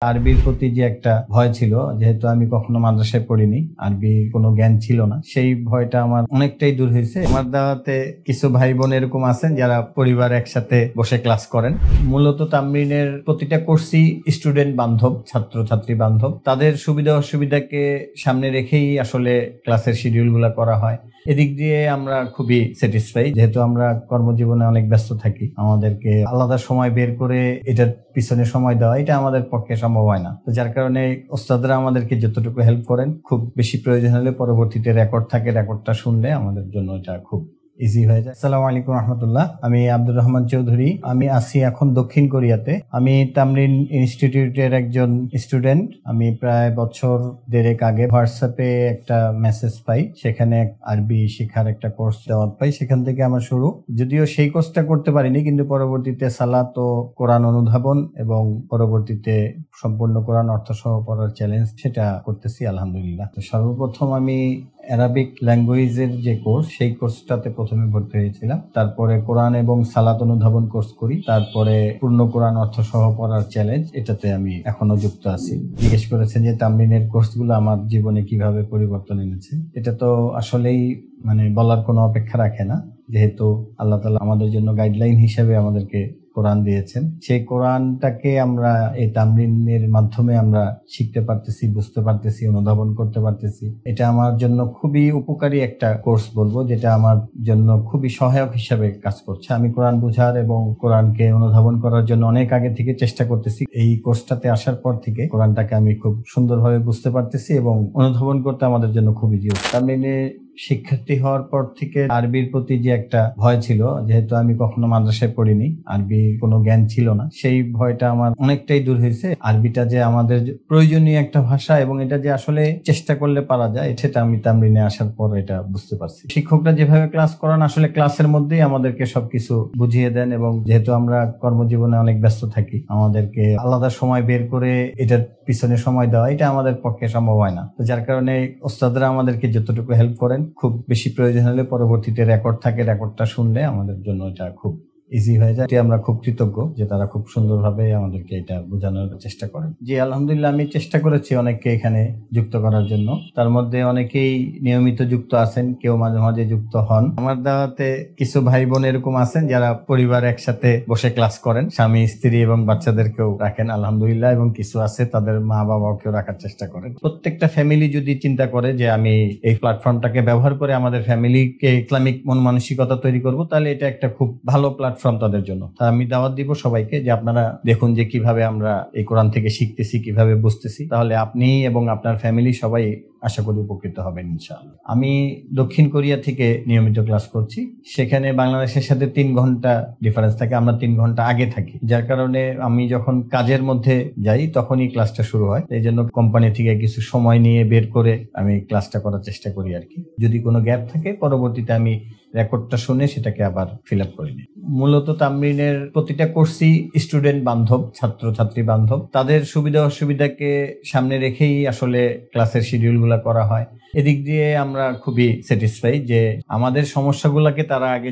আরবির প্রতি যে একটা ভয় ছিল, যেহেতু আমি কখনো মাদ্রাসায় পড়িনি, আরবির কোনো জ্ঞান ছিল না, সেই ভয়টা আমার অনেকটাই দূর হয়েছে। আমার দাওয়াতে কিছু ভাই বোন এরকম আছেন যারা পরিবার একসাথে বসে ক্লাস করেন। মূলত তামরিনের প্রতিটা কোর্সই স্টুডেন্ট বান্ধব, ছাত্র ছাত্রী বান্ধব। তাদের সুবিধা অসুবিধাকে সামনে রেখেই আসলে ক্লাসের শিডিউল গুলা করা হয়। এদিক দিয়ে আমরা খুবই স্যাটিসফাই, যেহেতু আমরা কর্মজীবনে অনেক ব্যস্ত থাকি। আমাদেরকে আলাদা সময় বের করে এটার পিছনে সময় দেওয়া এটা আমাদের পক্ষে সম্ভব হয় না। তো যার কারণে ওস্তাদরা আমাদেরকে যতটুকু হেল্প করেন, খুব বেশি প্রয়োজন হলে পরবর্তীতে রেকর্ড থাকে, রেকর্ডটা শুনলে আমাদের জন্য এটা খুব ইজি হয়ে যায়। আসসালামু আলাইকুম রহমতুল্লাহ। আমি আব্দুর রহমান চৌধুরী। আমি আছি এখন দক্ষিণ কোরিয়াতে। আমি তামরিন ইনস্টিটিউটের একজন স্টুডেন্ট। আমি প্রায় বছর দেড়েক আগে হোয়াটসঅ্যাপে একটা মেসেজ পাই, সেখানে আরবি শেখার একটা কোর্স দেওয়া পাই। সেখান থেকে আমার শুরু। যদিও সেই কোর্সটা করতে পারিনি, কিন্তু পরবর্তীতে সালাত ও কোরআন অনুধাবন এবং পরবর্তীতে সম্পূর্ণ কোরআন অর্থ সহ পড়ার চ্যালেঞ্জ, সেটা করতেছি আলহামদুলিল্লাহ। তো সর্বপ্রথম আমি অ্যারাবিক ল্যাঙ্গুয়েজের যে কোর্স, সেই কোর্সটাতে প্রথমে ভর্তি হয়েছিলাম। তারপরে কোরআন এবং সালাত অনুধাবন কোর্স করি। তারপরে পূর্ণ কোরআন অর্থ সহ পড়ার চ্যালেঞ্জ, এটাতে আমি এখনো যুক্ত আছি। জিজ্ঞেস করেছেন যে তামরিনের কোর্সগুলো আমার জীবনে কিভাবে পরিবর্তন এনেছে। এটা তো আসলেই বলার কোনো অপেক্ষা রাখে না, যেহেতু আল্লাহ তাআলা আমাদের জন্য গাইডলাইন হিসেবে আমাদেরকে কোরআন দিয়েছেন। সেই কোরআনটাকে আমরা এই তামরিনের মাধ্যমে আমরা শিখতে পারতেছি, বুঝতে পারতেছি, অনুধাবন করতে পারতেছি। এটা আমার জন্য খুবই উপকারী একটা কোর্স বলবো, যেটা আমার জন্য খুবই সহায়ক হিসাবে কাজ করছে। আমি কোরআন বুঝার এবং কোরআনকে অনুধাবন করার জন্য অনেক আগে থেকে চেষ্টা করতেছি। এই কোর্সটাতে আসার পর থেকে কোরআনটাকে আমি খুব সুন্দরভাবে বুঝতে পারতেছি এবং অনুধাবন করতে আমাদের জন্য খুবই জরুরি। তামরিনে শিক্ষার্থী হওয়ার পর থেকে আরবির প্রতি যে একটা ভয় ছিল, যেহেতু আমি কখনো মাদ্রাসায় পড়িনি, আরবির কোনো জ্ঞান ছিল না, সেই ভয়টা আমার অনেকটাই দূর হয়েছে। আরবিটা যে আমাদের প্রয়োজনীয় একটা ভাষা এবং এটা যে আসলে চেষ্টা করলে পারা যায়, সেটা আমি তামরিনে আসার পর এটা বুঝতে পারছি। শিক্ষকরা যেভাবে ক্লাস করান, আসলে ক্লাসের মধ্যেই আমাদেরকে সবকিছু বুঝিয়ে দেন এবং যেহেতু আমরা কর্মজীবনে অনেক ব্যস্ত থাকি, আমাদেরকে আলাদা সময় বের করে এটার পিছনে সময় দেওয়া এটা আমাদের পক্ষে সম্ভব হয় না। তো যার কারণে ওস্তাদরা আমাদেরকে যতটুকু হেল্প করেন, খুব বেশি প্রয়োজন হলে পরবর্তীতে রেকর্ড থাকে, রেকর্ডটা শুনলে আমাদের জন্য এটা খুব ইজি হয়ে যায়। আমরা খুব কৃতজ্ঞ যে তারা খুব সুন্দরভাবে আমাদেরকে এটা বোঝানোর চেষ্টা করেন। জি আলহামদুলিল্লাহ, আমি চেষ্টা করেছি অনেককে এখানে যুক্ত করার জন্য। তার মধ্যে অনেকেই নিয়মিত যুক্ত আছেন, কেউ মাঝে মাঝে যুক্ত হন। আমার দাওয়াতে কিছু ভাই বোন এরকম আছেন যারা পরিবার একসাথে বসে ক্লাস করেন, স্বামী স্ত্রী এবং বাচ্চাদেরকেও রাখেন আলহামদুলিল্লাহ, এবং কিছু আছে তাদের মা বাবাকেও রাখার চেষ্টা করেন। প্রত্যেকটা ফ্যামিলি যদি চিন্তা করে যে আমি এই প্ল্যাটফর্মটাকে ব্যবহার করে আমাদের ফ্যামিলিকে ইসলামিক মন মানসিকতা তৈরি করব, তাহলে এটা একটা খুব ভালো প্ল্যাটফর্ম তাদের জন্য। আমি দাওয়াত দিব সবাইকে যে আপনারা দেখুন যে কিভাবে আমরা এই কোরআন থেকে শিখতেছি, কিভাবে বুঝতেছি। তাহলে আপনি এবং আপনার ফ্যামিলি সবাই আশা করি উপকৃত হবেন ইনশাআল্লাহ। আমি দক্ষিণ কোরিয়া থেকে নিয়মিত ক্লাস করছি। সেখানে বাংলাদেশের সাথে 3 ঘন্টা ডিফারেন্স থাকে, আমরা 3 ঘন্টা আগে থাকি। যার কারণে আমি যখন কাজের মধ্যে যাই তখনই ক্লাসটা শুরু হয়। এই জন্য কোম্পানি থেকে কিছু সময় নিয়ে বের করে আমি ক্লাসটা করার চেষ্টা করি আর কি। যদি কোনো গ্যাপ থাকে পরবর্তীতে আমি রেকর্ডটা শুনে সেটাকে আবার ফিল আপ করে নিই। মূলত তামরিনের প্রতিটা কোর্সই স্টুডেন্ট বান্ধব, ছাত্র ছাত্রী বান্ধব। তাদের সুবিধা অসুবিধাকে সামনে রেখেই আসলে ক্লাসের শিডিউল গুলা করা হয়। এদিক দিয়ে আমরা খুবই স্যাটিসফাই যে আমাদের সমস্যাগুলোকে তারা আগে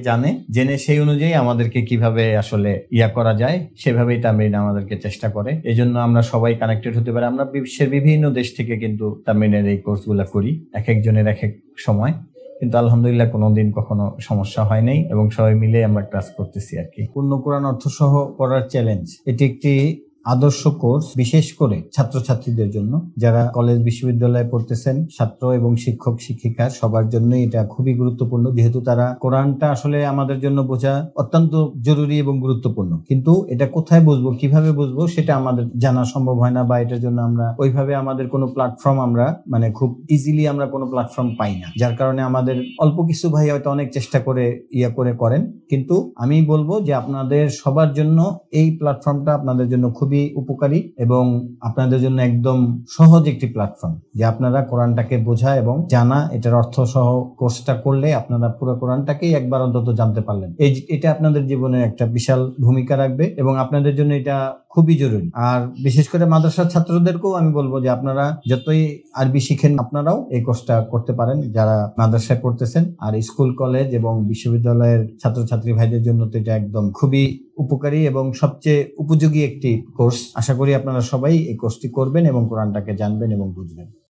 জেনে সেই অনুযায়ী আমাদেরকে কিভাবে আসলে করা যায়, সেভাবেই তামরিন আমাদেরকে চেষ্টা করে। এই জন্য আমরা সবাই কানেক্টেড হতে পারি। আমরা বিশ্বের বিভিন্ন দেশ থেকে কিন্তু তামরিনের এই কোর্সগুলা করি, এক একজনের এক এক সময়, কিন্তু আলহামদুলিল্লাহ কোনোদিন কখনো সমস্যা হয় নাই এবং সবাই মিলে আমরা ক্লাস করতেছি আর কি। পূর্ণ কোরআন অর্থ সহ পড়ার চ্যালেঞ্জ, এটি একটি আদর্শ কোর্স, বিশেষ করে ছাত্রছাত্রীদের জন্য যারা কলেজ বিশ্ববিদ্যালয়ে পড়তেছেন। ছাত্র এবং শিক্ষক শিক্ষিকা সবার জন্যই এটা খুবই গুরুত্বপূর্ণ, যেহেতু তারা কোরআনটা আসলে আমাদের জন্য বোঝা অত্যন্ত জরুরি এবং গুরুত্বপূর্ণ। কিন্তু এটা কোথায় বুঝবো, কিভাবে বুঝবো, সেটা আমাদের জানা সম্ভব হয় না, বা এটার জন্য আমরা ওইভাবে আমাদের কোনো প্ল্যাটফর্ম আমরা খুব ইজিলি আমরা কোনো প্ল্যাটফর্ম পাই না। যার কারণে আমাদের অল্প কিছু ভাই হয়তো অনেক চেষ্টা করে করেন, কিন্তু আমি বলবো যে আপনাদের সবার জন্য এই প্ল্যাটফর্মটা আপনাদের জন্য খুবই উপকারী এবং আপনাদের জন্য একদম সহজ একটি প্ল্যাটফর্ম, যে আপনারা কোরআনটাকে বোঝা এবং জানা, এটার অর্থ সহ কোর্সটা করলে আপনারা পুরো কোরআনটাকেই একবার অন্তত জানতে পারলেন। এটা আপনাদের জীবনে একটা বিশাল ভূমিকা রাখবে এবং আপনাদের জন্য এটা খুবই জরুরি। আর বিশেষ করে মাদ্রাসার ছাত্রদেরকেও আমি বলবো যে আপনারা যতই আরবি শিখেন আপনারাও এই কোর্সটা করতে পারেন যারা মাদ্রাসায় পড়তেছেন। আর স্কুল কলেজ এবং বিশ্ববিদ্যালয়ের ছাত্রছাত্রী ভাইদের জন্য তো এটা একদম খুবই উপকারী এবং সবচেয়ে উপযোগী একটি কোর্স। আশা করি আপনারা সবাই এই কোর্সটি করবেন এবং কোরআনটাকে জানবেন এবং বুঝবেন।